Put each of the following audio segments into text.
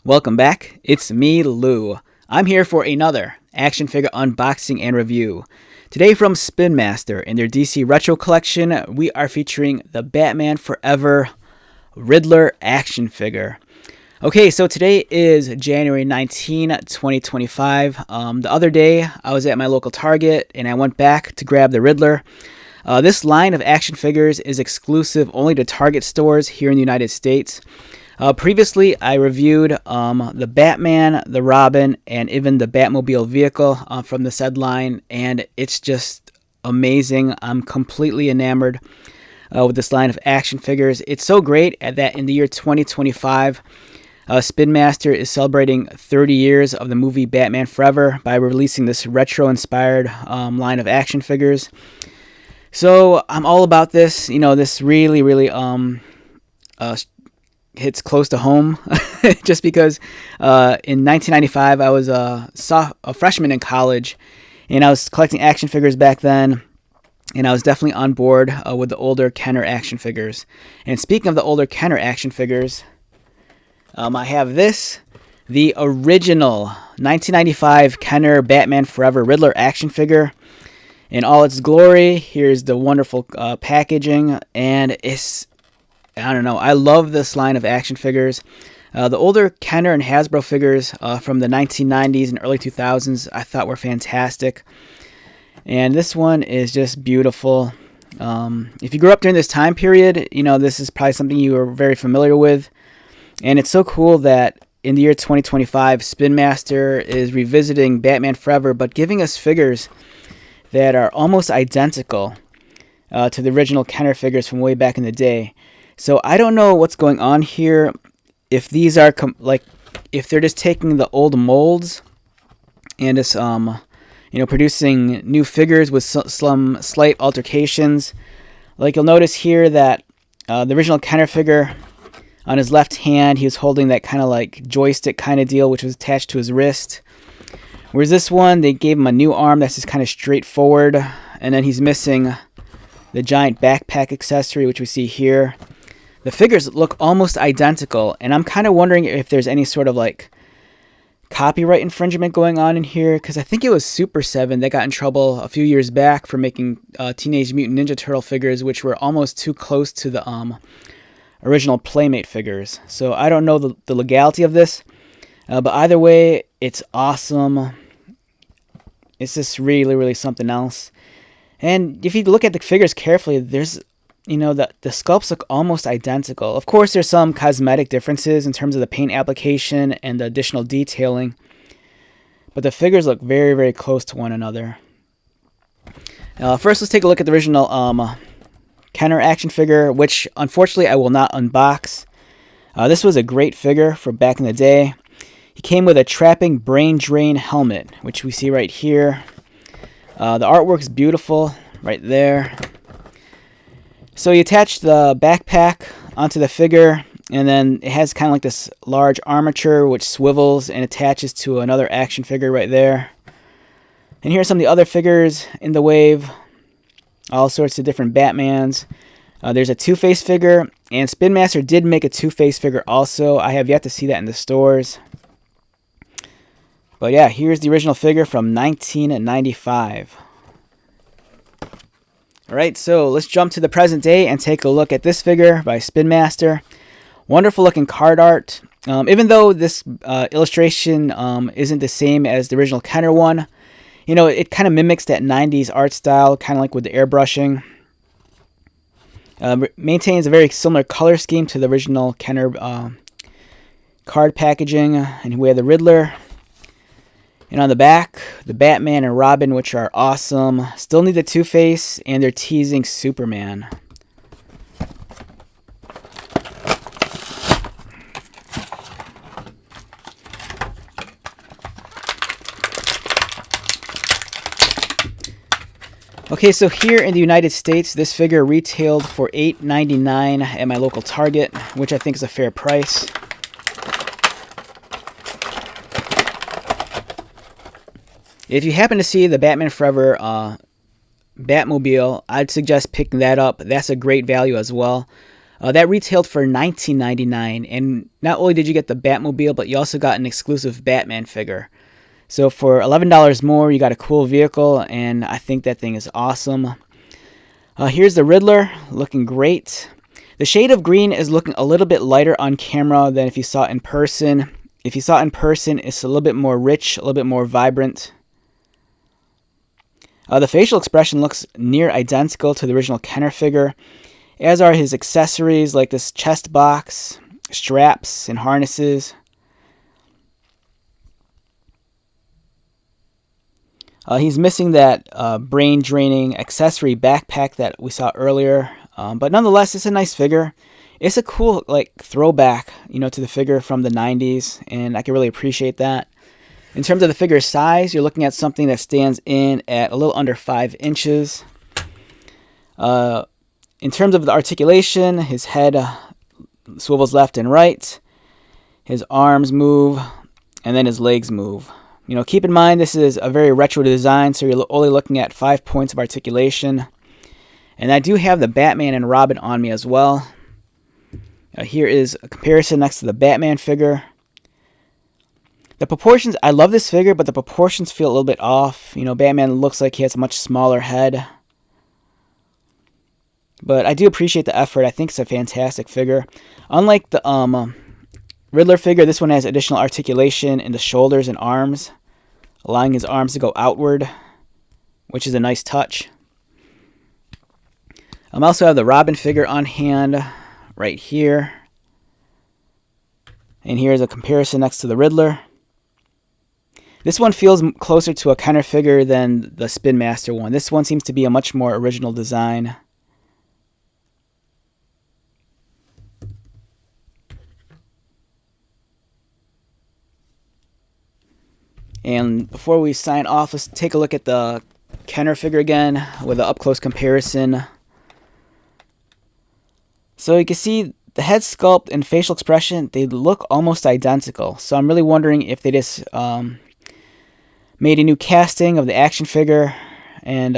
Welcome back. It's me, Lou. I'm here for another action figure unboxing and review. Today from Spin Master in their DC Retro collection, we are featuring the Batman Forever Riddler action figure. Okay, so today is January 19, 2025. The other day, I was at my local Target and I went back to grab the Riddler. This line of action figures is exclusive only to Target stores here in the United States. Previously, I reviewed the Batman, the Robin, and even the Batmobile vehicle from the said line, and it's just amazing. I'm completely enamored with this line of action figures. It's so great that in the year 2025, Spin Master is celebrating 30 years of the movie Batman Forever by releasing this retro-inspired line of action figures. So I'm all about this. You know, this really hits close to home just because in 1995 I was a freshman in college and I was collecting action figures back then, and I was definitely on board with the older Kenner action figures. And speaking of the older Kenner action figures, I have the original 1995 Kenner Batman Forever Riddler action figure in all its glory. Here's the wonderful packaging, and I don't know. I love this line of action figures. The older Kenner and Hasbro figures from the 1990s and early 2000s I thought were fantastic. And this one is just beautiful. If you grew up during this time period, you know, this is probably something you are very familiar with. And it's so cool that in the year 2025, Spin Master is revisiting Batman Forever, but giving us figures that are almost identical to the original Kenner figures from way back in the day. So I don't know what's going on here. If these are if they're just taking the old molds and just producing new figures with some slight altercations. Like you'll notice here that the original Kenner figure, on his left hand, he was holding that kind of like joystick kind of deal, which was attached to his wrist. Whereas this one, they gave him a new arm that's just kind of straightforward, and then he's missing the giant backpack accessory, which we see here. The figures look almost identical, and I'm kind of wondering if there's any sort of like copyright infringement going on in here, because I think it was Super 7 that got in trouble a few years back for making Teenage Mutant Ninja Turtle figures, which were almost too close to the original Playmate figures. So I don't know the legality of this, but either way, it's awesome. It's just really something else. And if you look at the figures carefully, there's the sculpts look almost identical. Of course, there's some cosmetic differences in terms of the paint application and the additional detailing, but the figures look very close to one another. First, let's take a look at the original Kenner action figure, which unfortunately I will not unbox. This was a great figure from back in the day. He came with a trapping brain drain helmet, which we see right here. The artwork's beautiful right there. So you attach the backpack onto the figure, and then it has kind of like this large armature which swivels and attaches to another action figure right there. And here's some of the other figures in the wave. All sorts of different Batmans. There's a Two-Face figure, and Spin Master did make a Two-Face figure also. I have yet to see that in the stores. But yeah, here's the original figure from 1995. Alright, so let's jump to the present day and take a look at this figure by Spin Master. Wonderful looking card art. Even though this illustration isn't the same as the original Kenner one, you know, it kind of mimics that 90s art style, kind of like with the airbrushing. Maintains a very similar color scheme to the original Kenner card packaging. And we have the Riddler. And on the back, the Batman and Robin, which are awesome. Still need the Two-Face, and they're teasing Superman. Okay, so here in the United States, this figure retailed for $8.99 at my local Target, which I think is a fair price. If you happen to see the Batman Forever Batmobile, I'd suggest picking that up. That's a great value as well. That retailed for $19.99, and not only did you get the Batmobile, but you also got an exclusive Batman figure. So for $11 more, you got a cool vehicle, and I think that thing is awesome. Here's the Riddler, looking great. The shade of green is looking a little bit lighter on camera than if you saw it in person. If you saw it in person, it's a little bit more rich, a little bit more vibrant. The facial expression looks near identical to the original Kenner figure, as are his accessories like this chest box, straps, and harnesses. He's missing that brain-draining accessory backpack that we saw earlier, but nonetheless, it's a nice figure. It's a cool throwback, to the figure from the 90s, and I can really appreciate that. In terms of the figure's size, you're looking at something that stands in at a little under 5 inches. In terms of the articulation, his head swivels left and right, his arms move, and then his legs move. Keep in mind this is a very retro design, so you're only looking at 5 points of articulation. And I do have the Batman and Robin on me as well. Here is a comparison next to the Batman figure. The proportions, I love this figure, but the proportions feel a little bit off. Batman looks like he has a much smaller head. But I do appreciate the effort. I think it's a fantastic figure. Unlike the Riddler figure, this one has additional articulation in the shoulders and arms, allowing his arms to go outward, which is a nice touch. I also have the Robin figure on hand right here. And here's a comparison next to the Riddler. This one feels closer to a Kenner figure than the Spin Master one. This one seems to be a much more original design. And before we sign off, let's take a look at the Kenner figure again with an up-close comparison. So you can see the head sculpt and facial expression, they look almost identical. So I'm really wondering if they just made a new casting of the action figure, and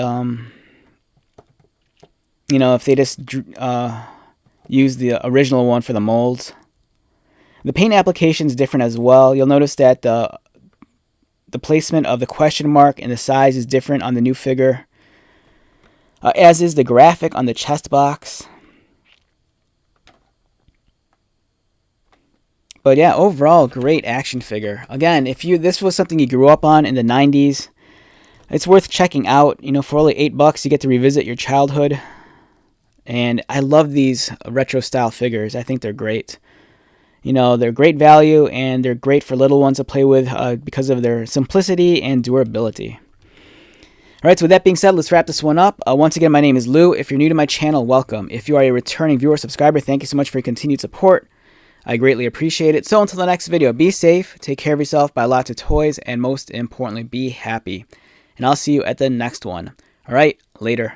if they just used the original one for the molds. The paint application is different as well. You'll notice that the placement of the question mark and the size is different on the new figure, as is the graphic on the chest box. But yeah, overall, great action figure. Again, if this was something you grew up on in the 90s, it's worth checking out. For only $8, you get to revisit your childhood. And I love these retro style figures. I think they're great. They're great value, and they're great for little ones to play with because of their simplicity and durability. All right, so with that being said, let's wrap this one up. Once again, my name is Lou. If you're new to my channel, welcome. If you are a returning viewer or subscriber, thank you so much for your continued support. I greatly appreciate it. So until the next video, be safe, take care of yourself, buy lots of toys, and most importantly, be happy. And I'll see you at the next one. All right, later.